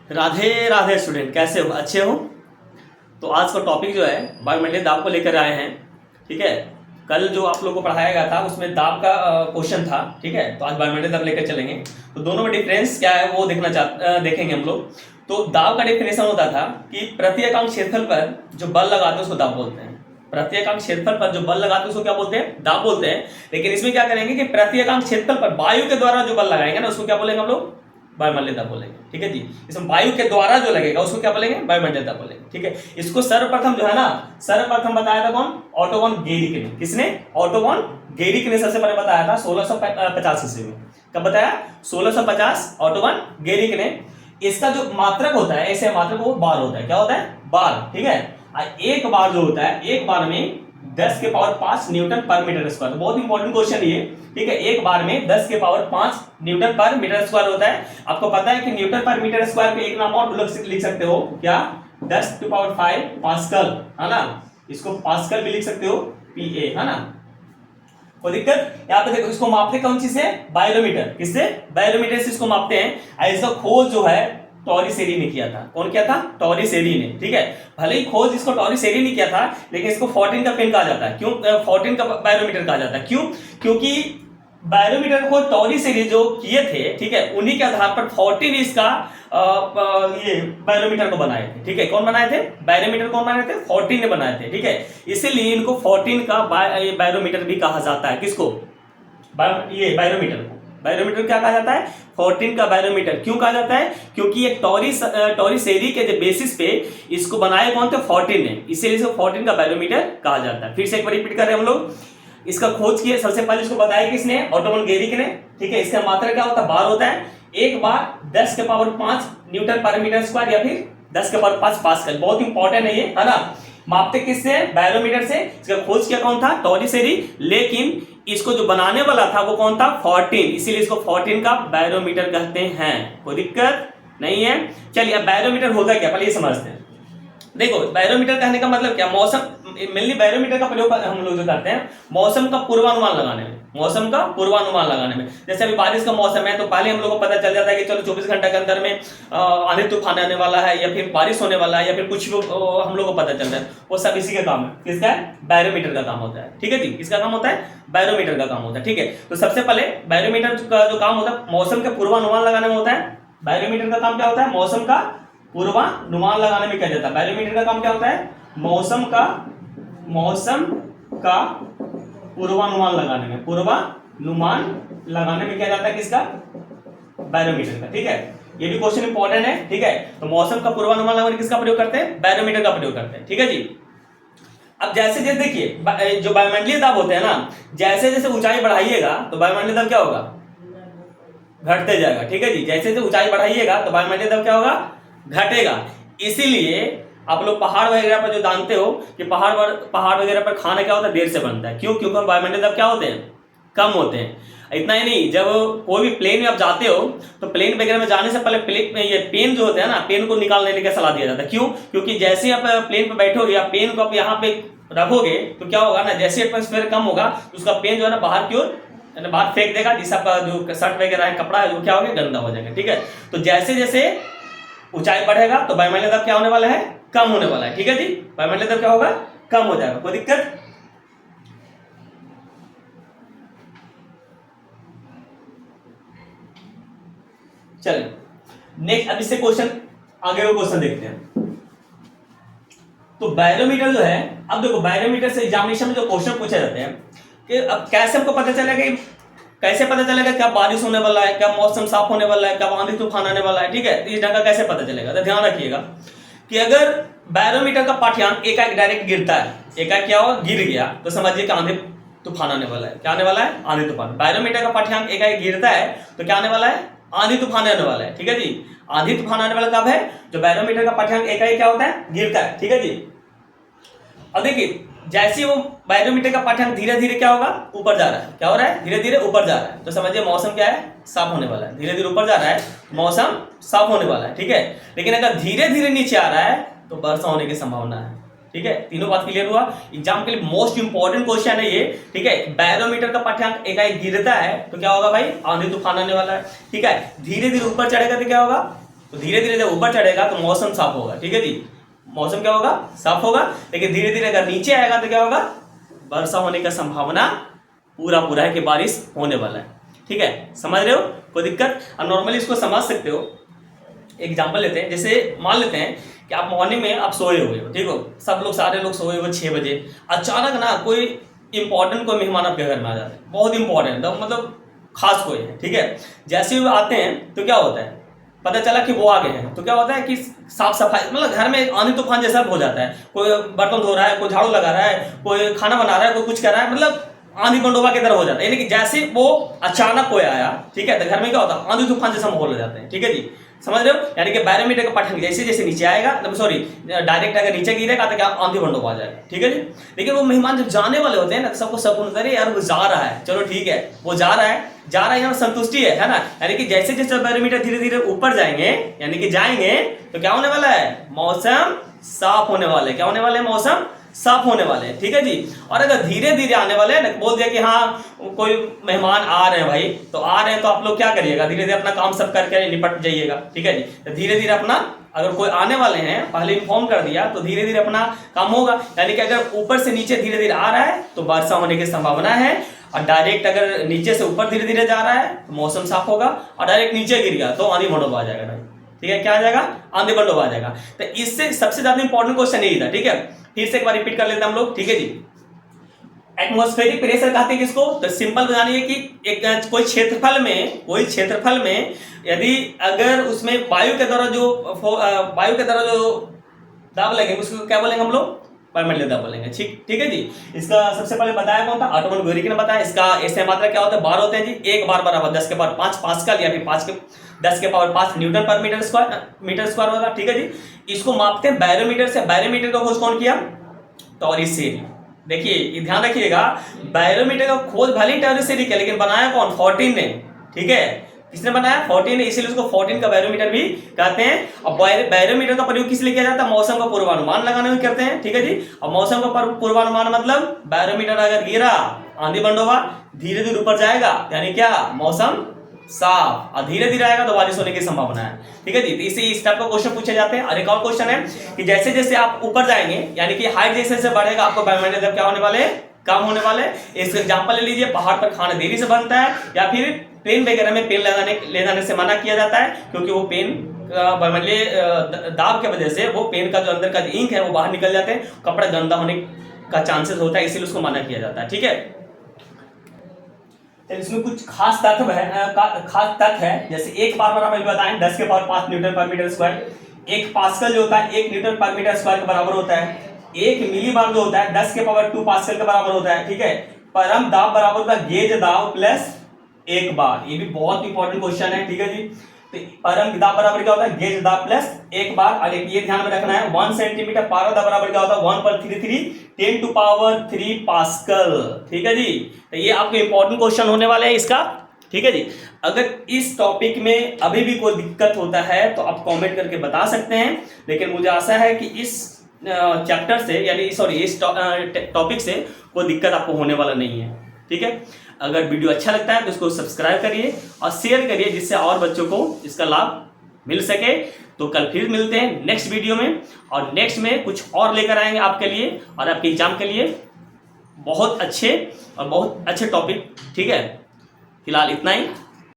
Radhe Radhe student, कैसे हो? अच्छे हो? तो आज का टॉपिक जो है बायोमेट्रिक दाब को लेकर आए हैं। ठीक है, कल जो आप लोगों को पढ़ाया गया था उसमें दाब का क्वेश्चन था। ठीक है, तो आज बायोमेट्रिक दाब लेकर चलेंगे। तो दोनों में डिफरेंस क्या है वो देखेंगे हम लोग। तो दाब का डिफिनेशन होता था कि प्रति एकांक क्षेत्रफल पर जो बल लगाते हैं उसको दाब बोलते हैं। प्रति एकांक क्षेत्रफल पर जो बल लगाते हैं उसको क्या बोलते हैं? दाब बोलते हैं। लेकिन इसमें क्या करेंगे कि प्रति एकांक क्षेत्रफल पर वायु के द्वारा जो बल लगाएंगे ना उसको क्या बोलेंगे हम लोग? वायुमंडलीय दाब बोलेंगे। ठीक है जी, इसमें वायु के द्वारा जो लगेगा उसको क्या बोलेंगे? वायुमंडलीय दाब बोलेंगे। ठीक है, इसको सर्वप्रथम जो है ना, सर्वप्रथम बताया था कौन? ऑटो वॉन गेरिक ने। किसने? ऑटो वॉन गेरिक ने सबसे पहले बताया था 1650 ईस्वी में। कब बताया? 1650 ऑटो वॉन गेरिक ने। इसका जो मात्रक होता है, ऐसे मात्रक वो बार होता है। क्या होता है? बार। ठीक है, एक बार जो होता है, एक बार में 10 के पावर 5 न्यूटन पर मीटर स्क्वायर। बहुत इंपॉर्टेंट क्वेश्चन ये। ठीक है, एक बार में 10 के पावर 5 न्यूटन पर मीटर स्क्वायर होता है। आपको पता है कि न्यूटन पर मीटर स्क्वायर पे एक नाम और लिख सकते हो क्या? 10 टू पावर 5 पास्कल, है ना। इसको पास्कल भी लिख सकते हो, पीए, है ना। कोई दिक्कत? यहाँ पे देखो, इसको मापते कौन चीज से? बायोमीटर। किससे? बायोमीटर से इसको मापते हैं। इसका खोज जो है टॉरिसेरी ने किया था। कौन किया था? टॉरिसेरी ने। ठीक है, भले ही खोज इसको टॉरिसेरी ने किया था, लेकिन इसको 14 का पेन कहा जाता है। क्यों 14 का बैरोमीटर कहा जाता है? क्यों? क्योंकि बैरोमीटर को टॉरिसेरी जो किए थे, ठीक है, उन्हीं के आधार पर 14 इसका ये बैरोमीटर को बनाए थे। ठीक है, कौन बनाए थे? बैरोमीटर कौन बनाए थे? 14 ने बनाए थे। ठीक है, इसीलिए इनको 14 का बैरोमीटर भी कहा जाता है। किसको? ये बैरोमीटर को। बैरोमीटर क्या कहा जाता है? 14 का बैरोमीटर। क्यों कहा जाता है? क्योंकि एक टॉरिसेरी के जो बेसिस पे इसको बनाए कौन थे? 14 ने, इसीलिए इसको 14 का बैरोमीटर कहा जाता है। फिर से एक बार रिपीट कर रहे हैं हम लोग। इसका खोज किए सबसे पहले, इसको बताया किसने? ऑटो वॉन गेरिक ने। ठीक है, इसका मात्रा क्या होता है? बार होता है। एक बार 10 के पावर 5 न्यूटन पर मीटर स्क्वायर या फिर 10 के पावर 5 पास्कल। बहुत इंपॉर्टेंट है ये, है ना। मापते किससे? बैरोमीटर से। इसका खोज किया कौन था? टॉरिसेरी। लेकिन इसको जो बनाने वाला था वो कौन था? 14, इसीलिए इसको 14 का बैरोमीटर कहते हैं। कोई दिक्कत नहीं है। चलिए, अब बैरोमीटर होता क्या पहले ये समझते हैं। देखो, बैरोमीटर कहने का मतलब क्या? मौसम, मेनली बैरोमीटर का प्रयोग हम लोग जो करते हैं मौसम का पूर्वानुमान लगाने में। मौसम का पूर्वानुमान लगाने में, जैसे अभी बारिश का मौसम है तो पहले हम लोग को पता चल जाता है कि चलो 24 घंटे के अंदर में आंधी तूफान आने वाला है, या फिर बारिश होने वाला है, या फिर कुछ भी हम लोग को पता चल रहा है। वो सब इसी का काम है। किसका है? बैरोमीटर का काम होता है। ठीक है जी, किसका काम होता है? बैरोमीटर का काम होता है। ठीक है, तो सबसे पहले बैरोमीटर का जो काम होता है मौसम के पूर्वानुमान लगाने में होता है। बैरोमीटर का काम क्या होता है? मौसम का पूर्वानुमान लगाने में किया जाता है। बैरोमीटर का काम क्या होता है? मौसम का पूर्वानुमान लगाने में, पूर्वानुमान लगाने में किया जाता है। किसका? बैरोमीटर का। ठीक है, ये भी क्वेश्चन इंपॉर्टेंट है। ठीक है, तो मौसम का पूर्वानुमान लगाने किसका प्रयोग करते हैं? बैरोमीटर का प्रयोग करते हैं। ठीक है जी। अब जैसे जैसे देखिए, जो वायुमंडलीय दाब होते हैं ना, जैसे जैसे ऊंचाई बढ़ाइएगा तो वायुमंडलीय दाब क्या होगा? घटते जाएगा। ठीक है जी, जैसे जैसे ऊंचाई बढ़ाइएगा तो वायुमंडलीय दाब क्या होगा? घटेगा। इसीलिए आप लोग पहाड़ वगैरह पर जो जानते हो कि पहाड़ वगैरह पर खाना क्या होता है? देर से बनता है। क्यों? क्योंकि वायुमंडलीय दाब क्या होते हैं? कम होते हैं। इतना ही नहीं, जब कोई भी प्लेन में आप जाते हो तो प्लेन वगैरह में जाने से पहले प्लेन में ये पेन जो होते हैं ना, पेन को निकाल लेने का सलाह दिया जाता है। क्यों? क्योंकि जैसे आप प्लेन पर बैठोगे या पेन को आप यहाँ पे रखोगे तो क्या होगा ना, जैसे एटमॉस्फेयर कम होगा तो उसका पेन जो है ना बाहर की ओर बाहर फेंक देगा, जिससे आपका जो शर्ट वगैरह है, कपड़ा है, वो क्या हो गया? गंदा हो जाएगा। ठीक है, तो जैसे जैसे ऊंचाई बढ़ेगा तो वायुमंडलीय दाब क्या होने वाला है? कम होने वाला है। ठीक है जी, वायुमंडलीय दाब क्या होगा? कम हो जाएगा। कोई दिक्कत? चलिए नेक्स्ट, अब इससे क्वेश्चन आगे वो क्वेश्चन देखते हैं। तो बैरोमीटर जो है, अब देखो बैरोमीटर से एग्जामिनेशन में जो क्वेश्चन पूछे जाते हैं कि अब कैसे हमको पता चलेगा, कैसे पता चलेगा क्या बारिश होने वाला है, क्या मौसम साफ होने वाला है, क्या आंधी तूफान आने वाला है। ठीक है, इस ढंग का कैसे पता चलेगा? तो ध्यान रखिएगा कि अगर बैरोमीटर का पाठ्यांक एकाएक डायरेक्ट गिरता है, एकाएक क्या होगा? गिर गया, तो समझिए कि आंधी तूफान आने वाला है। क्या आने वाला है? आंधी तूफान। बैरोमीटर का पाठ्यांक एकाएक गिरता है तो क्या आने वाला है? आंधी तूफान आने वाला है। ठीक है जी, आंधी तूफान आने वाला कब है? जो बैरोमीटर का पाठ्यांक एकाएक क्या होता है? गिरता है। ठीक है जी। अब देखिए, जैसे वो बैरोमीटर का पाठ्यांक धीरे धीरे क्या होगा? ऊपर जा रहा है। क्या हो रहा है? धीरे धीरे ऊपर जा रहा है, तो समझिए मौसम क्या है? साफ होने वाला है। धीरे धीरे ऊपर जा रहा है, मौसम साफ होने वाला है। ठीक है, लेकिन अगर धीरे धीरे नीचे आ रहा है तो वर्षा होने की संभावना है। ठीक है, तीनों बात क्लियर हुआ। एग्जाम के लिए मोस्ट इंपॉर्टेंट क्वेश्चन है ये। ठीक है, बैरोमीटर का पाठ्यांक एकाएक गिरता है तो क्या होगा भाई? आंधी तूफान आने वाला है। ठीक है, धीरे धीरे ऊपर चढ़ेगा तो क्या होगा? तो धीरे धीरे जब ऊपर चढ़ेगा तो मौसम साफ होगा, ठीक है जी, मौसम क्या होगा, साफ होगा। लेकिन धीरे धीरे अगर नीचे आएगा तो क्या होगा, वर्षा होने का संभावना पूरा है कि बारिश होने वाला है, ठीक है, समझ रहे हो, कोई दिक्कत। अब नॉर्मली इसको समझ सकते हो, एग्जाम्पल लेते हैं, जैसे मान लेते हैं कि आप मॉर्निंग में आप सोए हुए हो, ठीक हो, सब लोग सारे लोग सोए हुए 6 बजे, अचानक ना कोई इंपॉर्टेंट कोई मेहमान आपके घर में आ जाते हैं, बहुत इंपॉर्टेंट, मतलब खास कोई है, ठीक है। जैसे ही वो आते हैं तो क्या होता है, पता चला कि वो आ गए हैं, तो क्या होता है कि साफ सफाई, मतलब घर में आंधी तूफान जैसा हो जाता है, कोई बर्तन धो रहा है, कोई झाड़ू लगा रहा है, कोई खाना बना रहा है, कोई कुछ कर रहा है, मतलब आंधी बंडोबा की तरह हो जाता है। यानी कि जैसे वो अचानक कोई आया, ठीक है, तो घर में क्या होता है, आंधी तूफान जैसा माहौल हो जाता है, ठीक है जी, समझ रहे हो। यानी कि बैरोमीटर का पठन जैसे जैसे नीचे आएगा, सॉरी डायरेक्ट अगर नीचे गिरेगा तो क्या आंधी बंडोबा आ जाएगा, ठीक है जी। लेकिन वो मेहमान जब जाने वाले होते हैं ना, सबको सकून होता है, यार वो जा रहा है, चलो ठीक है, वो जा रहा है, यहाँ संतुष्टि है ना। यानी कि जैसे जैसे बैरोमीटर धीरे धीरे ऊपर जाएंगे, यानी कि जाएंगे, तो क्या होने वाला है, मौसम साफ होने वाले, क्या होने वाले, मौसम साफ होने वाले हैं, ठीक है जी। और अगर धीरे धीरे आने वाले हैं ना, बोल दिया कि हाँ कोई मेहमान आ रहे हैं भाई, तो आ रहे हैं तो आप लोग क्या करिएगा, धीरे धीरे अपना काम सब करके निपट जाइएगा, ठीक है जी। तो धीरे धीरे अपना, अगर कोई आने वाले हैं पहले इन्फॉर्म कर दिया तो धीरे धीरे अपना काम होगा। यानी कि अगर ऊपर से नीचे धीरे धीरे आ रहा है तो वर्षा होने की संभावना है, और डायरेक्ट अगर नीचे से ऊपर धीरे धीरे जा रहा है तो मौसम साफ होगा, और डायरेक्ट नीचे गिर गया तो आंधी बंडोबा आ जाएगा भाई, ठीक है, क्या आ जाएगा, आंधी बंडोबा आ जाएगा। तो इससे सबसे ज्यादा इंपॉर्टेंट क्वेश्चन यही था, ठीक है। फिर से एक बार रिपीट कर लेते हैं हम लोग, ठीक है जी। एटमॉस्फेरिक प्रेशर कहते हैं किसको, तो सिंपल जानिए कि एक कोई क्षेत्रफल में यदि अगर उसमें वायु के द्वारा जो दाब लगेंगे उसको क्या बोलेंगे हम लोग, वायुमंडलीय दाब बोलेंगे, ठीक है जी। इसका सबसे पहले बताया कौन था, ऑटोमन गोरिक ने बताया। इसका ऐसे मात्रा क्या होता है, बार होते हैं जी, एक बार बराबर 10 के पावर 5 पास्कल, या फिर 10 के पावर 5 न्यूटन पर मीटर स्क्वायर होगा, ठीक है जी। इसको मापते हैं बैरोमीटर से। बैरोमीटर का खोज कौन किया, टॉरिसेरी। देखिए ध्यान रखिएगा, बैरोमीटर का खोज भले टॉरिसेरी किया, लेकिन बनाया कौन, 14 ने, ठीक है, किसने बनाया, 14 ने, इसीलिए उसको 14 का बैरोमीटर भी कहते हैं। और बैरोमीटर का प्रयोग किस लिए किया जाता है, मौसम का पूर्वानुमान लगाने में करते हैं, ठीक है जी। और मौसम का पूर्वानुमान मतलब बैरोमीटर अगर गिरा, आंधी बंडोबा, धीरे धीरे ऊपर जाएगा, यानी क्या, मौसम साफ, और धीरे धीरे आएगा तो बारिश होने की संभावना है, ठीक है जी। तो इसे इस टाइप का क्वेश्चन पूछे जाते हैं। और एक और क्वेश्चन है कि जैसे जैसे आप ऊपर जाएंगे, यानी कि हाइट जैसे जैसे बढ़ेगा, आपको वायुमंडलीय दाब क्या होने वाले, कम होने वाले। इसका एग्जांपल ले लीजिए, पहाड़ पर खाना देरी से बनता है, या फिर पेन वगैरह में पेन ले जाने से मना किया जाता है, क्योंकि वो पेन वायुमंडलीय दाब के वजह से वो पेन का जो अंदर का इंक है वो बाहर निकल जाते हैं, कपड़ा गंदा होने का चांसेस होता है, इसीलिए उसको मना किया जाता है, ठीक है। इसमें कुछ खास तत्व है, जैसे एक बार मैंने बताएं 10 के पावर 5 न्यूटन पर मीटर स्क्वायर, एक पास्कल जो होता है 1 न्यूटन पर मीटर स्क्वायर के बराबर होता है, एक मिली बार जो होता है 10 के पावर 2 पास्कल के बराबर होता है, ठीक है। परम दाब बराबर होता है गेज दाब प्लस एक बार, ये भी बहुत इंपॉर्टेंट क्वेश्चन है, ठीक है जी। तो परम दाब बराबर क्या होता है, गेज दाब प्लस एक बार। और ये ध्यान में रखना है, 1 सेंटीमीटर पारा दाब बराबर क्या होता है, 1/33 10 to power 3 पास्कल, ठीक है जी। तो ये आपके इंपॉर्टेंट क्वेश्चन होने वाले हैं इसका, ठीक है जी। अगर इस टॉपिक में अभी भी कोई दिक्कत होता है तो आप कमेंट करके बता सकते हैं, लेकिन मुझे आशा है कि इस चैप्टर से, यानी सॉरी इस टॉपिक से कोई दिक्कत आपको होने वाला नहीं है, ठीक है। अगर वीडियो अच्छा लगता है तो इसको सब्सक्राइब करिए और शेयर करिए, जिससे और बच्चों को इसका लाभ मिल सके। तो कल फिर मिलते हैं नेक्स्ट वीडियो में, और नेक्स्ट में कुछ और लेकर आएंगे आपके लिए और आपके एग्जाम के लिए बहुत अच्छे टॉपिक, ठीक है। फिलहाल इतना ही।